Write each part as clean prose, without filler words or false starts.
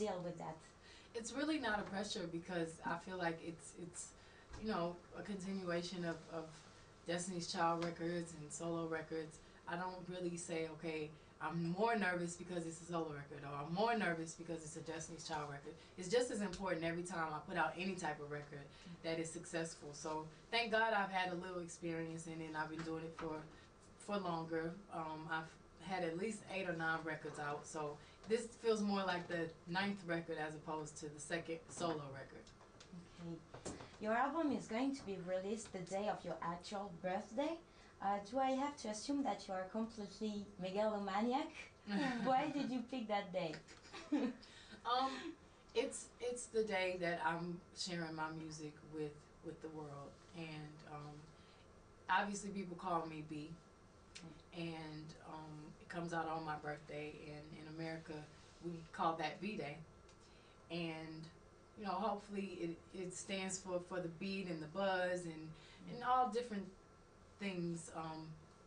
deal with that? It's really not a pressure because I feel like it's you know, a continuation of Destiny's Child records and solo records. I don't really say, okay, I'm more nervous because it's a solo record, or I'm more nervous because it's a Destiny's Child record. It's just as important every time I put out any type of record that is successful. So thank God I've had a little experience in it, and I've been doing it for longer. I've had at least 8 or 9 records out, so this feels more like the 9th record as opposed to the 2nd solo record. Okay. Your album is going to be released the day of your actual birthday. Do I have to assume that you are completely megalomaniac? Why did you pick that day? It's the day that I'm sharing my music with the world, and obviously people call me B, and it comes out on my birthday, and in America we call that B Day, and you know, hopefully it stands for the beat and the buzz and all different things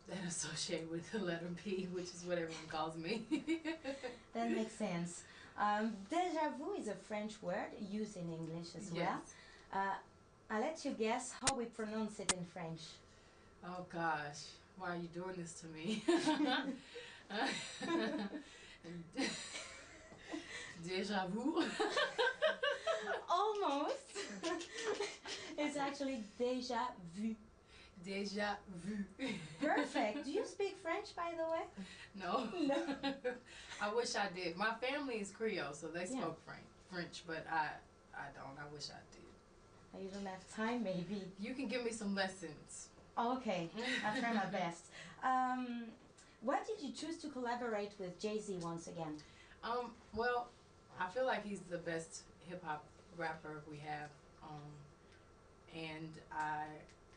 that associate with the letter B, which is what everyone calls me. That makes sense. Déjà vu is a French word used in English as well. Yes. I'll let you guess how we pronounce it in French. Oh gosh, why are you doing this to me? Déjà vu. Almost. It's actually déjà vu. Déjà vu. Perfect. Do you speak French, by the way? No. No. I wish I did. My family is Creole, so they Yeah. spoke French, but I don't. I wish I did. You don't have time, maybe. You can give me some lessons. Okay, I'll try my best. Why did you choose to collaborate with Jay-Z once again? Well, I feel like he's the best hip hop rapper we have, and I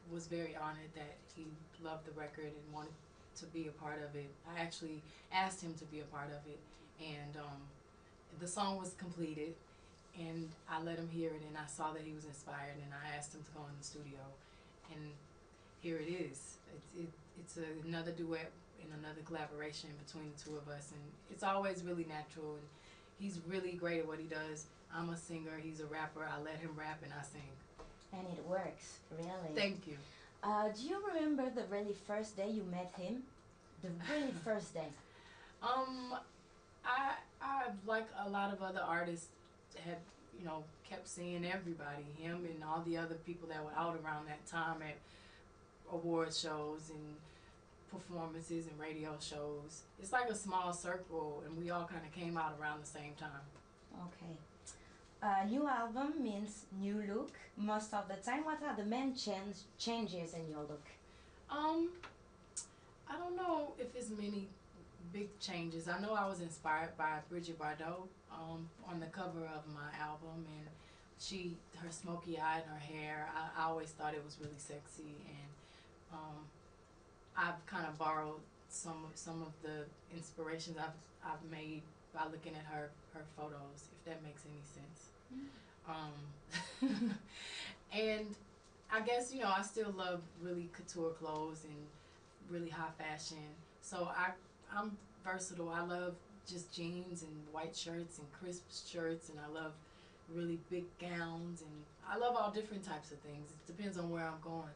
was very honored that he loved the record and wanted to be a part of it. I actually asked him to be a part of it, and the song was completed, and I let him hear it, and I saw that he was inspired, and I asked him to go in the studio, and here it is. It's another duet and another collaboration between the two of us, and it's always really natural, and he's really great at what he does. I'm a singer, he's a rapper. I let him rap and I sing. And it works, really. Thank you. Do you remember the really first day you met him? The really first day? I like a lot of other artists had, you know, kept seeing everybody, him and all the other people that were out around that time at award shows and performances and radio shows. It's like a small circle, and we all kind of came out around the same time. Okay. New album means new look most of the time. What are the main changes in your look? I don't know if it's many big changes. I know I was inspired by Bridget Bardot on the cover of my album, and her smoky eye and her hair, I always thought it was really sexy, and I've kind of borrowed some of the inspirations I've made by looking at her photos, if that makes any sense. And I guess, you know, I still love really couture clothes and really high fashion. So I'm versatile. I love just jeans and white shirts and crisp shirts, and I love really big gowns, and I love all different types of things. It depends on where I'm going.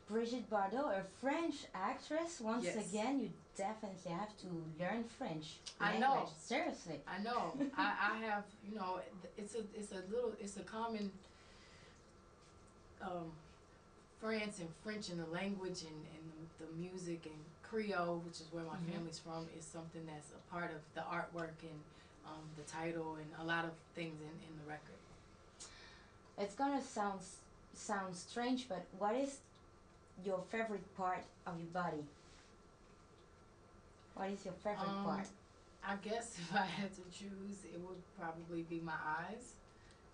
Brigitte Bardot, a French actress. Once Yes. again, you definitely have to learn French I language. know. Seriously. I know. I have, you know, it's a common France and French in the language and the music, and Creole, which is where my family's from, is something that's a part of the artwork and the title and a lot of things in the record. It's gonna sound strange, but what is your favorite part of your body? What is your favorite part? I guess if I had to choose, it would probably be my eyes,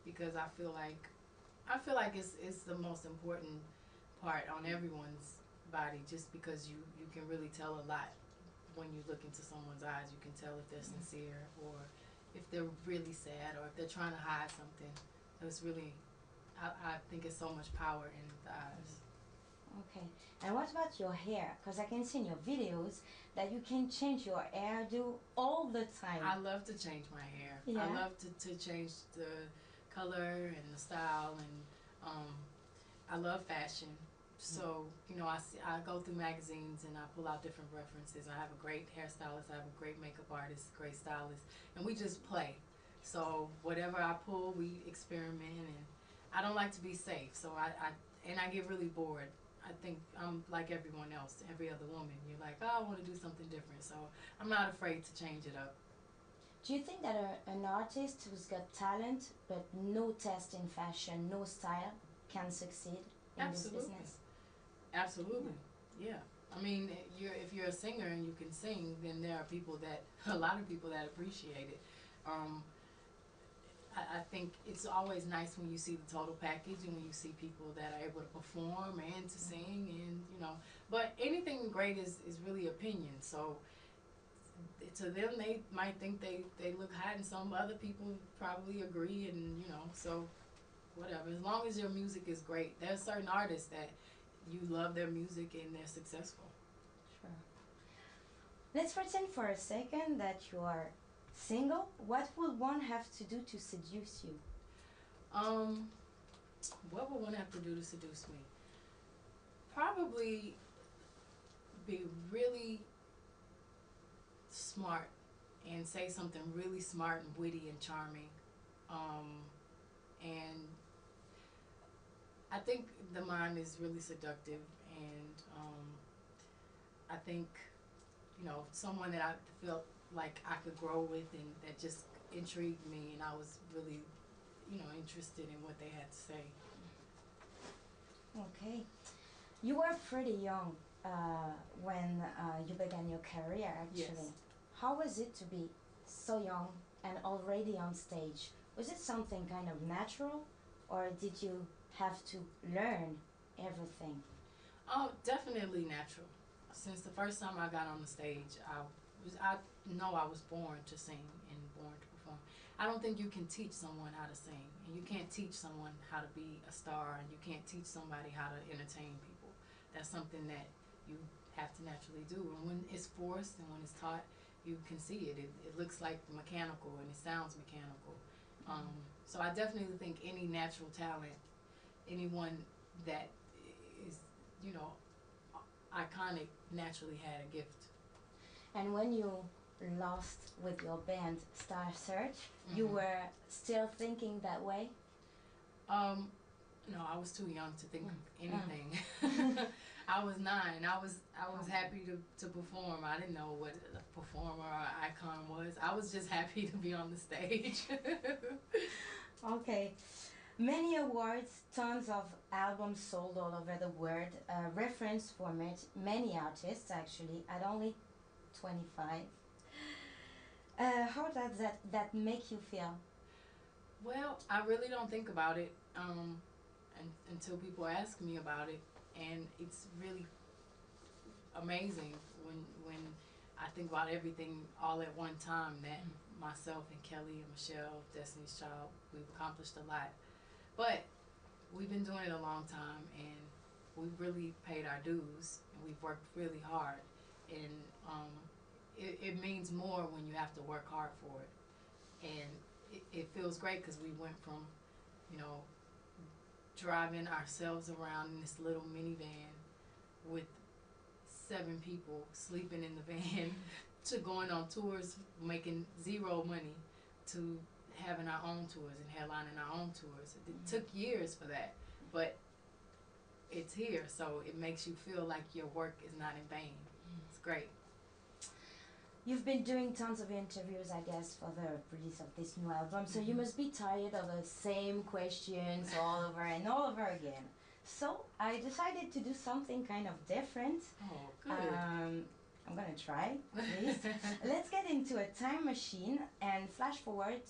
because I feel like it's the most important part on everyone's body, just because you can really tell a lot when you look into someone's eyes. You can tell if they're sincere, or if they're really sad, or if they're trying to hide something. It's really, I think it's so much power in the eyes. Okay. And what about your hair? Because I can see in your videos that you can change your hairdo all the time. I love to change my hair. Yeah. I love to change the color and the style, and I love fashion. So, you know, I go through magazines and I pull out different references. I have a great hairstylist, I have a great makeup artist, great stylist, and we just play. So whatever I pull, we experiment, and I don't like to be safe. So I get really bored. I think I'm like everyone else, every other woman. You're like, oh, I want to do something different. So I'm not afraid to change it up. Do you think that an artist who's got talent but no taste in fashion, no style, can succeed in this business? Absolutely, yeah. I mean, if you're a singer and you can sing, then there are people that a lot of people that appreciate it. I think it's always nice when you see the total package and when you see people that are able to perform and to sing, and you know. But anything great is really opinion. So to them, they might think they look hot, and some other people probably agree, and you know. So whatever, as long as your music is great. There's certain artists that you love their music and they're successful. Sure. Let's pretend for a second that you are single. What would one have to do to seduce you? What would one have to do to seduce me? Probably be really smart and say something really smart and witty and charming. And I think the mind is really seductive, and I think, you know, someone that I felt like I could grow with and that just intrigued me, and I was really, you know, interested in what they had to say. Okay. You were pretty young when you began your career, actually. Yes. How was it to be so young and already on stage? Was it something kind of natural, or did you have to learn everything? Oh, definitely natural. Since the first time I got on the stage, I know I was born to sing and born to perform. I don't think you can teach someone how to sing, and you can't teach someone how to be a star, and you can't teach somebody how to entertain people. That's something that you have to naturally do. And when it's forced and when it's taught, you can see it. It looks like mechanical and it sounds mechanical. So I definitely think any natural talent, anyone that is, you know, iconic, naturally had a gift. And when you lost with your band Star Search, you were still thinking that way? No, I was too young to think anything. I was 9. I was happy to perform. I didn't know what a performer or icon was. I was just happy to be on the stage. Okay. Many awards, tons of albums sold all over the world, reference for many artists actually, at only 25. How does that make you feel? Well, I really don't think about it until people ask me about it, and it's really amazing when I think about everything all at one time, that myself and Kelly and Michelle, Destiny's Child, we've accomplished a lot. But we've been doing it a long time, and we've really paid our dues, and we've worked really hard, and it means more when you have to work hard for it. And it feels great because we went from, you know, driving ourselves around in this little minivan with 7 people sleeping in the van to going on tours, making 0 money, to having our own tours and headlining our own tours. It took years for that, but it's here, so it makes you feel like your work is not in vain. It's great. You've been doing tons of interviews, I guess, for the release of this new album, so you must be tired of the same questions all over and all over again. So I decided to do something kind of different. Oh, good. I'm gonna try, at least. Let's get into a time machine and flash forward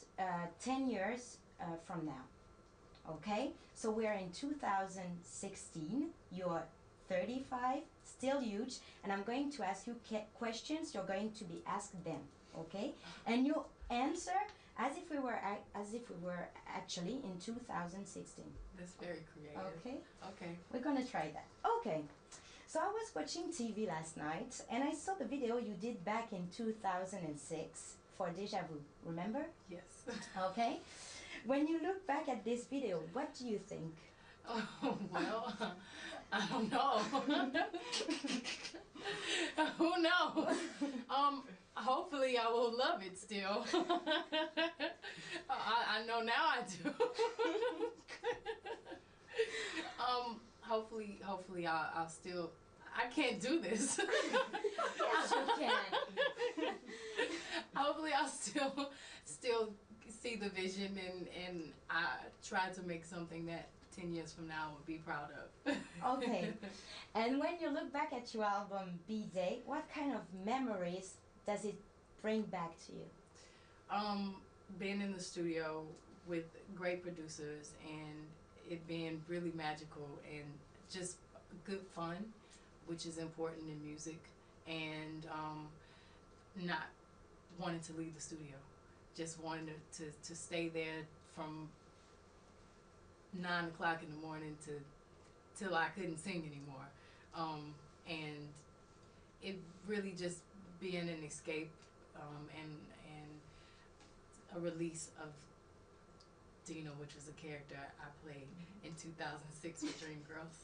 10 years from now. Okay? So we're in 2016. You're 35, still huge, and I'm going to ask you questions. You're going to be asked them, okay? And you answer as if if we were actually in 2016. That's very creative. Okay? Okay. We're gonna try that. Okay. So I was watching TV last night and I saw the video you did back in 2006 for Deja Vu. Remember? Yes. Okay. When you look back at this video, what do you think? Oh, well, I don't know. Who knows? Hopefully I will love it still. I know now I do. Hopefully I'll still, I can't do this. Yes, you can. Hopefully I'll still see the vision and I try to make something that 10 years from now I would be proud of. Okay. And when you look back at your album B-Day, what kind of memories does it bring back to you? Being in the studio with great producers and it being really magical and just good fun, which is important in music, and not wanting to leave the studio, just wanting to stay there from 9 o'clock in the morning till I couldn't sing anymore, and it really just being an escape and a release of Dina, which was a character I played in 2006 with Dreamgirls.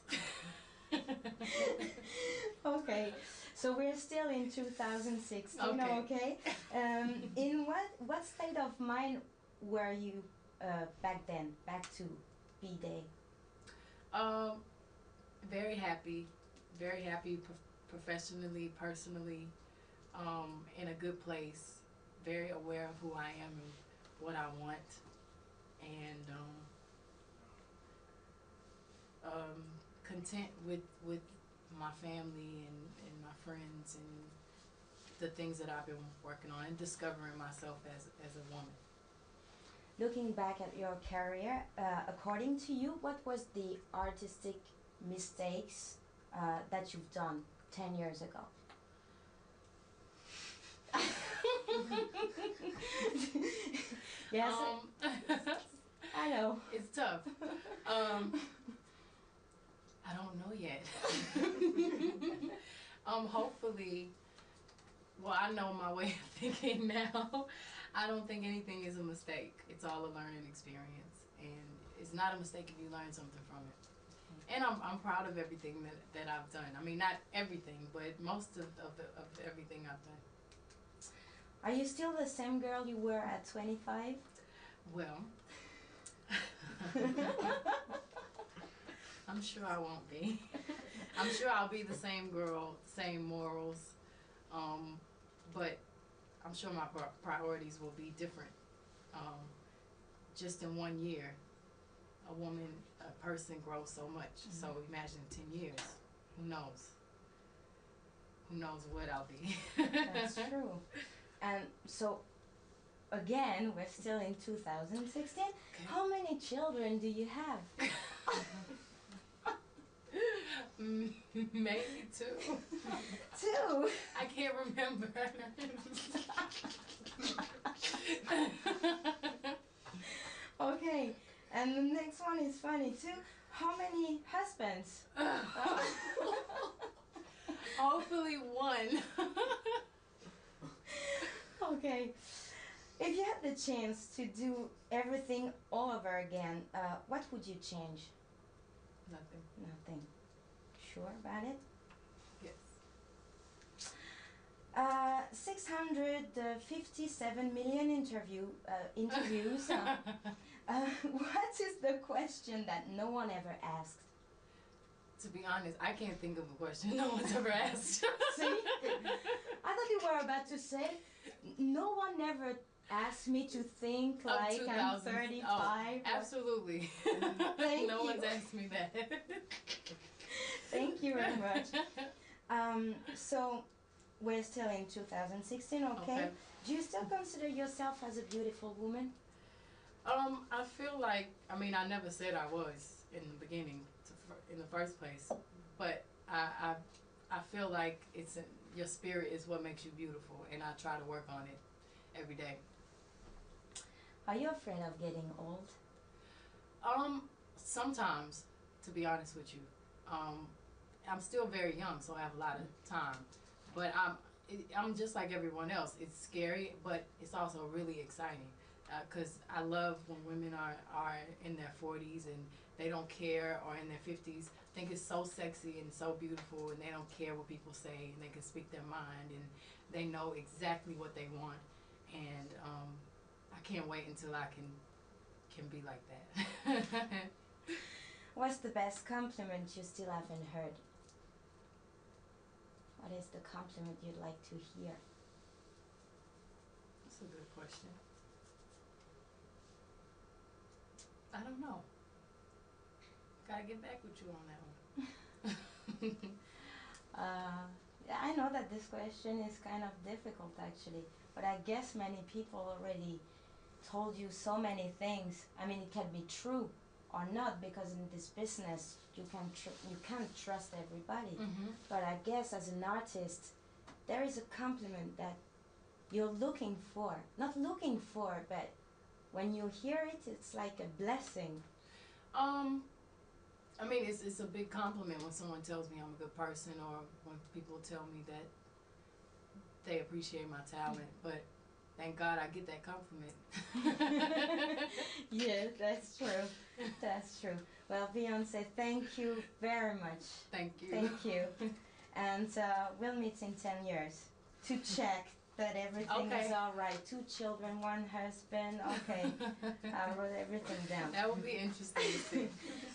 Okay, so we're still in 2016. Okay. In what state of mind were you back then? Back to B-Day. Very happy, professionally, personally, in a good place. Very aware of who I am and what I want, and content with my family and my friends and the things that I've been working on and discovering myself as a woman. Looking back at your career, according to you, what was the artistic mistakes that you've done 10 years ago? Yes, I know. It's tough. I don't know yet. Hopefully, well, I know my way of thinking now. I don't think anything is a mistake. It's all a learning experience, and it's not a mistake if you learn something from it. And I'm proud of everything that I've done. I mean, not everything, but most of everything I've done. Are you still the same girl you were at 25? Well, I'm sure I won't be. I'm sure I'll be the same girl, same morals, but I'm sure my priorities will be different. Just in 1 year, a person grows so much. Mm-hmm. So imagine 10 years. Who knows? Who knows what I'll be? That's true. And so, again, we're still in 2016. Okay. How many children do you have? Maybe 2. 2? I can't remember. Okay, and the next one is funny too. How many husbands? Hopefully 1. Okay. If you had the chance to do everything all over again, what would you change? Nothing. Nothing. Sure about it? Yes. 657 million interviews. What is the question that no one ever asked? To be honest, I can't think of a question no one's ever asked. See? I thought you were about to say, no one ever asked me to think like I'm 35. Oh, absolutely. Thank no you. one's asked me that. Thank you very much. So, we're still in 2016, okay? Do you still consider yourself as a beautiful woman? I feel like, I mean, I never said I was in the beginning, in the first place, but I feel like your spirit is what makes you beautiful, and I try to work on it every day. Are you afraid of getting old? Sometimes, to be honest with you, I'm still very young, so I have a lot of time. But I'm just like everyone else. It's scary, but it's also really exciting. Because I love when women are in their 40s and they don't care, or in their 50s. I think it's so sexy and so beautiful, and they don't care what people say, and they can speak their mind, and they know exactly what they want. And I can't wait until I can be like that. What's the best compliment you still haven't heard? What is the compliment you'd like to hear? That's a good question. I don't know. Gotta get back with you on that one. I know that this question is kind of difficult actually, but I guess many people already told you so many things. I mean, it can be true or not, because in this business you can't trust everybody. But I guess as an artist, there is a compliment that you're looking for. Not looking for, but when you hear it, it's like a blessing. I mean, it's a big compliment when someone tells me I'm a good person, or when people tell me that they appreciate my talent. But thank God I get that compliment. Yeah, that's true. That's true. Well, Beyonce, thank you very much. Thank you. Thank you. And we'll meet in 10 years to check that everything is all right. 2 children, 1 husband. Okay, I wrote everything down. That would be interesting to see.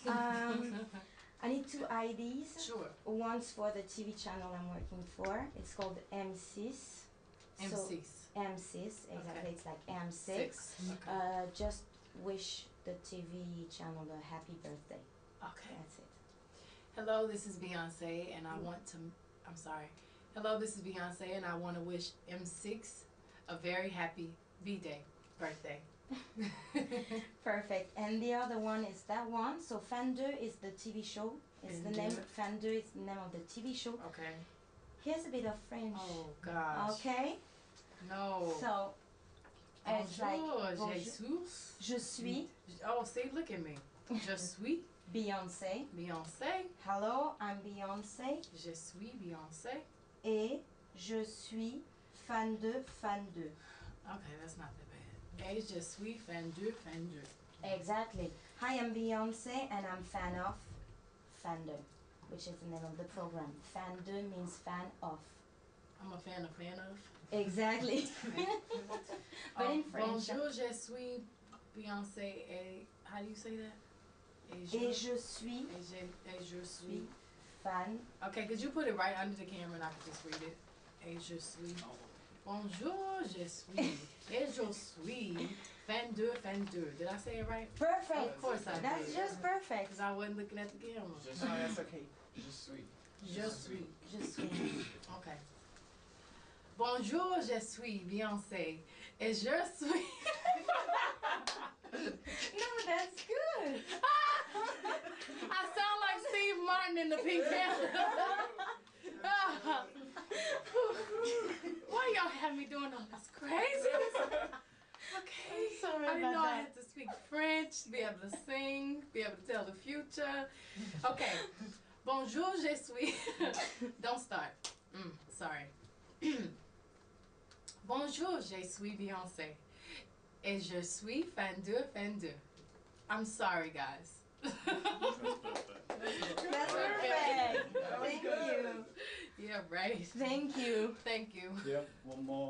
I need 2 IDs. Sure. One's for the TV channel I'm working for. It's called M6. M6. So, M6, exactly. Okay. It's like M6. Okay. Just wish the TV channel a happy birthday. Okay. That's it. Hello, this is Beyonce, and Hello, this is Beyonce, and I want to wish M6 a very happy B-Day birthday. Perfect. And the other one is that one. So Fender is the TV show. It's the name. Fender is the name of the TV show. Okay. Here's a bit of French. Oh gosh. Okay. No. So it's like Bonjour, Jesus. Je suis. Oh, see, look at me. Je suis Beyoncé. Beyoncé. Hello, I'm Beyoncé. Je suis Beyoncé. Et je suis fan de. Okay, that's not that bad. Et je suis fan de. Exactly. Hi, I'm Beyoncé, and I'm fan of Fender, which is the name of the program. Fender means fan of. I'm a fan of. Exactly. But in French. Bonjour, je suis Beyoncé. Et how do you say that? Et je suis fan. Okay, could you put it right under the camera and I could just read it? Et je suis. Bonjour, je suis. Et je suis fan de. Did I say it right? Perfect. Of course I did. That's just perfect. Because I wasn't looking at the camera. That's okay. Je suis. Je suis. Je suis. Okay. Bonjour, je suis Beyoncé. Et je suis. No, that's good. I sound like Steve Martin in the Pink Panther. Why y'all have me doing all this craziness? Okay. Sorry I didn't about know I that. had to speak French, be able to sing, be able to tell the future. Okay. Bonjour, je suis. Don't start. Sorry. Bonjour, je suis Beyoncé. Et je suis fan de. I'm sorry, guys. That's perfect. Thank you. Yeah, right. Thank you. Thank you. Yep, one more.